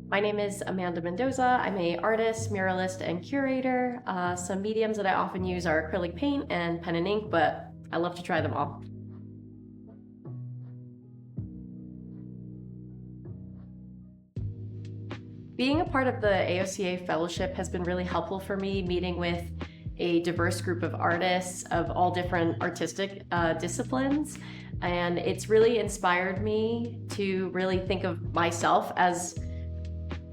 My name is Amanda Mendoza. I'm an artist, muralist, and curator. Some mediums that I often use are acrylic paint and pen and ink, but I love to try them all. Being a part of the AOCA Fellowship has been really helpful for me, meeting with a diverse group of artists of all different artistic disciplines. And it's really inspired me to really think of myself as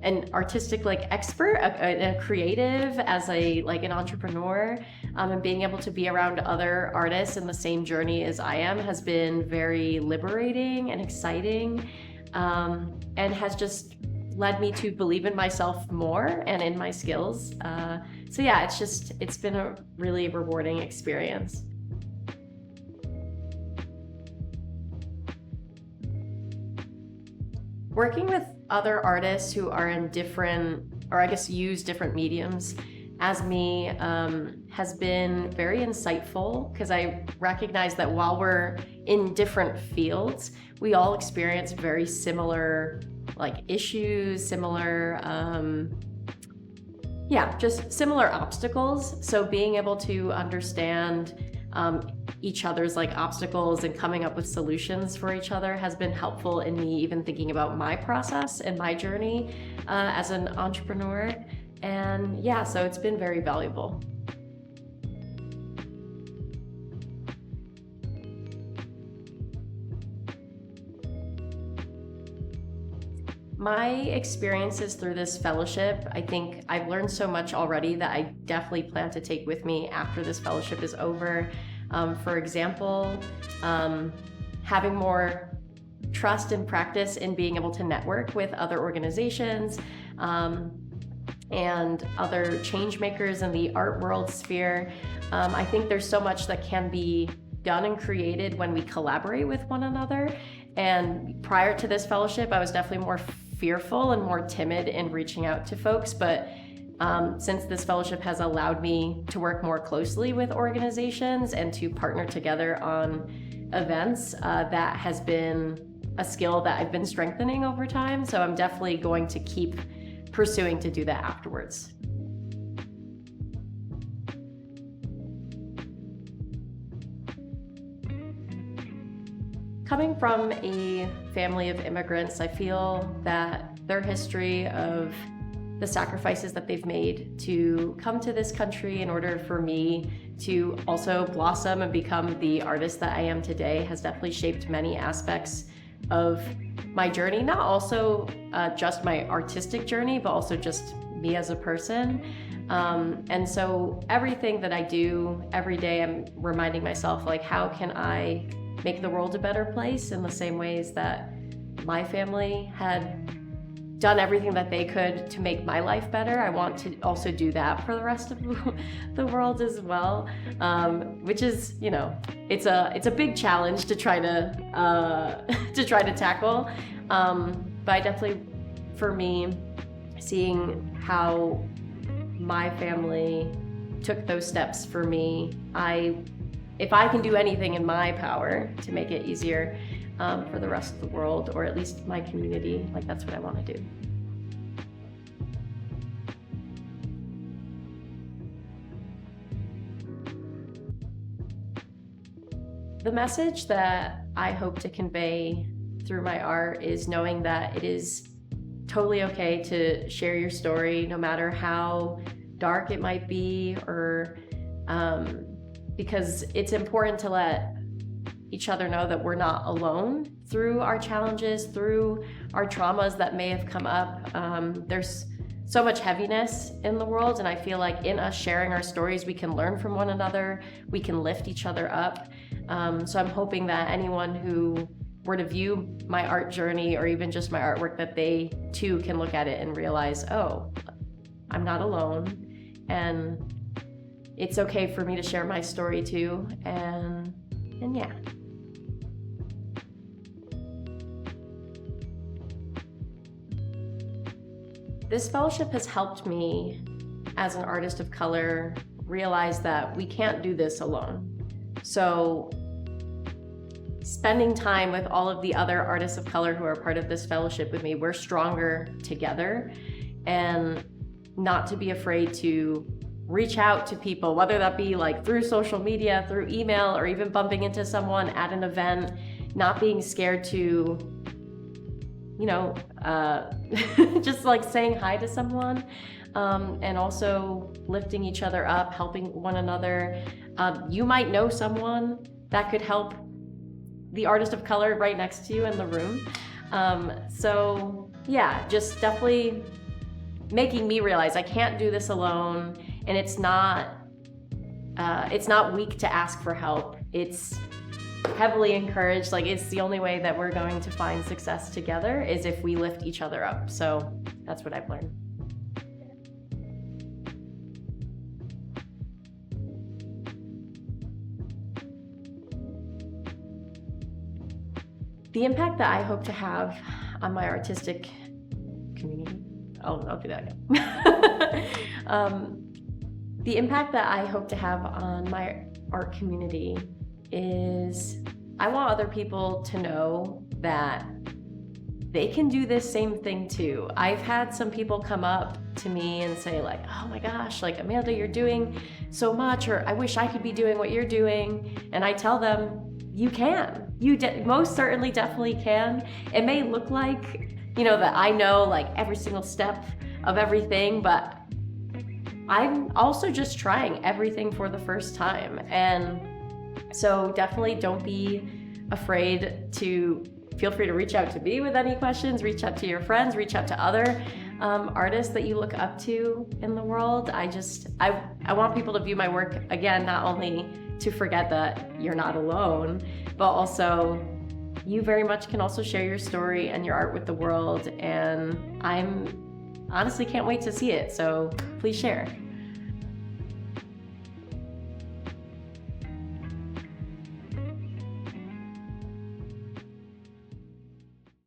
an artistic expert, a creative, as an entrepreneur, and being able to be around other artists in the same journey as I am has been very liberating and exciting, and has just led me to believe in myself more and in my skills. So yeah, it's been a really rewarding experience. Working with other artists who are in different, or I guess use different mediums as me, has been very insightful, because I recognize that while we're in different fields, we all experience very similar issues, similar, just similar obstacles. So being able to understand each other's obstacles and coming up with solutions for each other has been helpful in me even thinking about my process and my journey as an entrepreneur. And yeah, so it's been very valuable. My experiences through this fellowship, I think I've learned so much already that I definitely plan to take with me after this fellowship is over. For example, having more trust and practice in being able to network with other organizations and other change makers in the art world sphere. I think there's so much that can be done and created when we collaborate with one another. And prior to this fellowship, I was definitely more fearful and more timid in reaching out to folks, but since this fellowship has allowed me to work more closely with organizations and to partner together on events, that has been a skill that I've been strengthening over time. So I'm definitely going to keep pursuing to do that afterwards. Coming from a family of immigrants, I feel that their history of the sacrifices that they've made to come to this country in order for me to also blossom and become the artist that I am today has definitely shaped many aspects of my journey. Not also just my artistic journey, but also just me as a person. And so everything that I do every day, I'm reminding myself, how can I make the world a better place in the same ways that my family had done everything that they could to make my life better. I want to also do that for the rest of the world as well, which is, it's a big challenge to try to tackle. But I definitely, for me, seeing how my family took those steps for me, if I can do anything in my power to make it easier for the rest of the world, or at least my community, that's what I want to do. The message that I hope to convey through my art is knowing that it is totally okay to share your story, no matter how dark it might be, or because it's important to let each other know that we're not alone through our challenges, through our traumas that may have come up. There's so much heaviness in the world, and I feel like in us sharing our stories, we can learn from one another, we can lift each other up. So I'm hoping that anyone who were to view my art journey, or even just my artwork, that they too can look at it and realize, oh, I'm not alone, and it's okay for me to share my story too, and yeah. This fellowship has helped me as an artist of color realize that we can't do this alone. So spending time with all of the other artists of color who are part of this fellowship with me, we're stronger together, and not to be afraid to reach out to people, whether that be like through social media, through email, or even bumping into someone at an event, not being scared to, just like saying hi to someone, and also lifting each other up, helping one another. You might know someone that could help the artist of color right next to you in the room. So yeah, just definitely making me realize I can't do this alone, and it's not weak to ask for help. It's heavily encouraged. Like, it's the only way that we're going to find success together is if we lift each other up. So that's what I've learned. The impact that I hope to have on my artistic community, I'll do that again. The impact that I hope to have on my art community is I want other people to know that they can do this same thing too. I've had some people come up to me and say like, oh my gosh, like, Amanda, you're doing so much, or I wish I could be doing what you're doing. And I tell them, you can. You most certainly definitely can. It may look like, that I know like every single step of everything, but I'm also just trying everything for the first time. And so definitely don't be afraid to feel free to reach out to me with any questions, reach out to your friends, reach out to other artists that you look up to in the world. I want people to view my work, again, not only to forget that you're not alone, but also you very much can also share your story and your art with the world. And I'm honestly can't wait to see it. So please share.